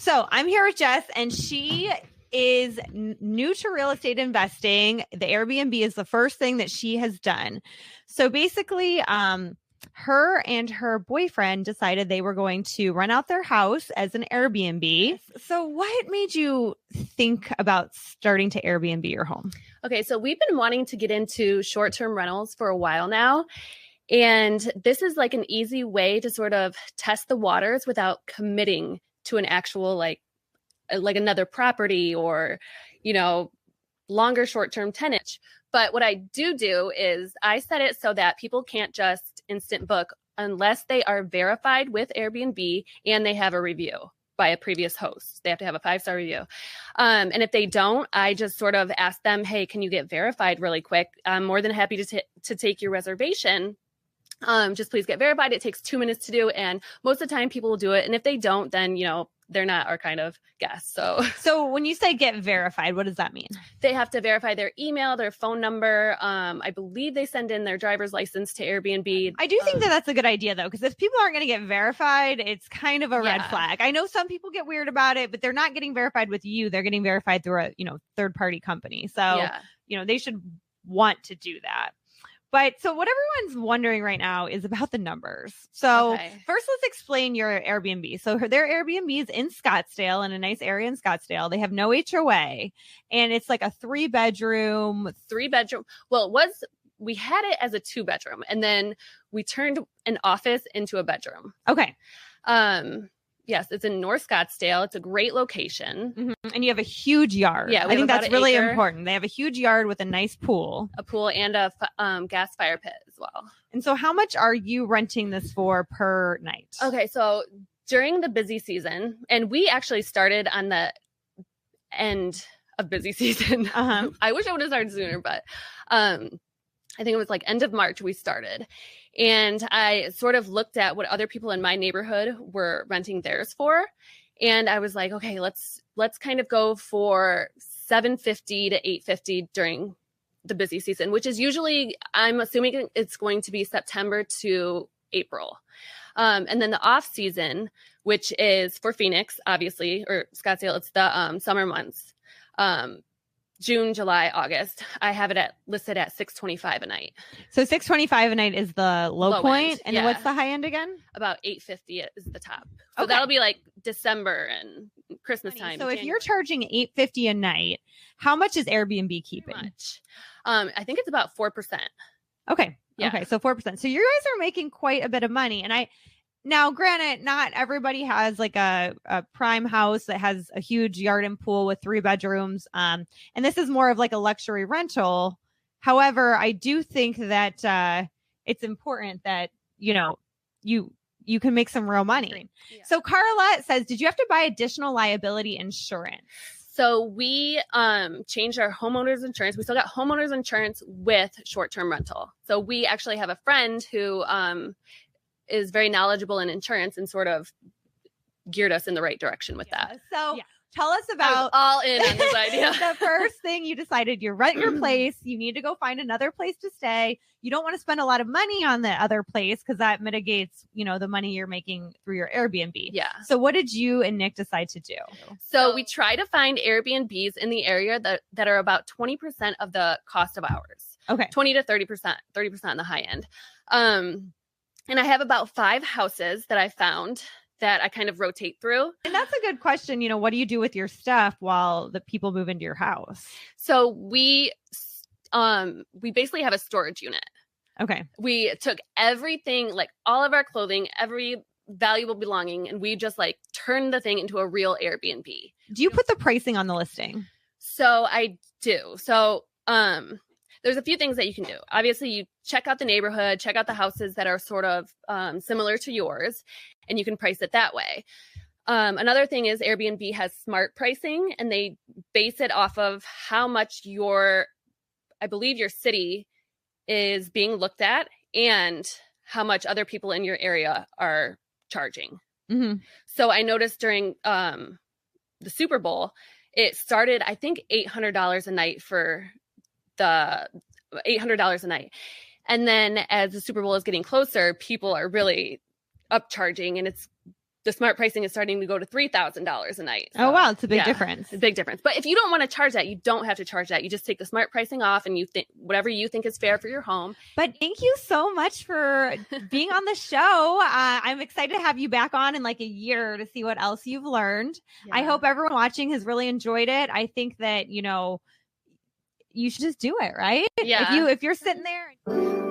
So I'm here with Jess, and she is new to real estate investing. The Airbnb is the first thing that she has done. So basically, her and her boyfriend decided they were going to rent out their house as an Airbnb. So what made you think about starting to Airbnb your home? Okay, so we've been wanting to get into short-term rentals for a while now. And this is like an easy way to sort of test the waters without committing to an actual like another property or, longer short-term tenant. But what I do is I set it so that people can't just instant book unless they are verified with Airbnb and they have a review by a previous host. They have to have a 5-star review. And if they don't, I just sort of ask them, hey, can you get verified really quick? I'm more than happy to take your reservation. Just please get verified. It takes 2 minutes to do. And most of the time people will do it. And if they don't, then, they're not our kind of guest. So when you say get verified, what does that mean? They have to verify their email, their phone number. I believe they send in their driver's license to Airbnb. I do think that that's a good idea, though, because if people aren't going to get verified, it's kind of a red flag. I know some people get weird about it, but they're not getting verified with you. They're getting verified through a, third-party company. So, they should want to do that. But so what everyone's wondering right now is about the numbers. So First, let's explain your Airbnb. So their Airbnb is in Scottsdale, in a nice area in Scottsdale. They have no HOA, and it's like a 3-bedroom. Well, we had it as a 2-bedroom, and then we turned an office into a bedroom. Okay. Yes, it's in North Scottsdale. It's a great location. Mm-hmm. And you have a huge yard. Yeah, I think that's really important. They have a huge yard with a nice pool. A pool and a gas fire pit as well. And so how much are you renting this for per night? Okay, so during the busy season, and we actually started on the end of busy season. I wish I would have started sooner, but I think it was like end of March we started. And I sort of looked at what other people in my neighborhood were renting theirs for. And I was like, okay, let's kind of go for $750 to $850 during the busy season, which is usually, I'm assuming it's going to be September to April. And then the off season, which is for Phoenix, obviously, or Scottsdale, it's the summer months. June, July, August, I have it listed at $625 a night. So $625 a night is the low point, end, and then what's the high end again? About $850 is the top. So that'll be like December and Christmas time. So if you're charging $850 a night, how much is Airbnb keeping? I think it's about 4%. Okay. Yeah. Okay, so 4%. So you guys are making quite a bit of money, and now, granted, not everybody has like a prime house that has a huge yard and pool with 3 bedrooms. And this is more of like a luxury rental. However, I do think that it's important that, you can make some real money. Yeah. So Carla says, did you have to buy additional liability insurance? So we changed our homeowners insurance. We still got homeowners insurance with short-term rental. So we actually have a friend who is very knowledgeable in insurance and sort of geared us in the right direction with that. So tell us about all in on this idea. The first thing you decided, you rent your place. You need to go find another place to stay. You don't want to spend a lot of money on the other place because that mitigates, the money you're making through your Airbnb. Yeah. So what did you and Nick decide to do? So we try to find Airbnbs in the area that are about 20% of the cost of ours. Okay. 20 to 30%, 30% on the high end. And I have about 5 houses that I found that I kind of rotate through. And that's a good question. What do you do with your stuff while the people move into your house? So we basically have a storage unit. Okay. We took everything, like all of our clothing, every valuable belonging, and we just like turned the thing into a real Airbnb. Do you put the pricing on the listing? So I do. So, there's a few things that you can do. Obviously, you check out the neighborhood, check out the houses that are sort of similar to yours, and you can price it that way. Another thing is Airbnb has smart pricing, and they base it off of how much I believe your city is being looked at and how much other people in your area are charging. Mm-hmm. So I noticed during the Super Bowl, it started, I think, $800 a night for the $800 a night. And then as the Super Bowl is getting closer, people are really upcharging, and it's the smart pricing is starting to go to $3,000 a night. So, oh, wow. It's a big difference. A big difference. But if you don't want to charge that, you don't have to charge that. You just take the smart pricing off and you think whatever you think is fair for your home. But thank you so much for being on the show. I'm excited to have you back on in like a year to see what else you've learned. Yeah. I hope everyone watching has really enjoyed it. I think that, you should just do it, right? Yeah. If you're sitting there.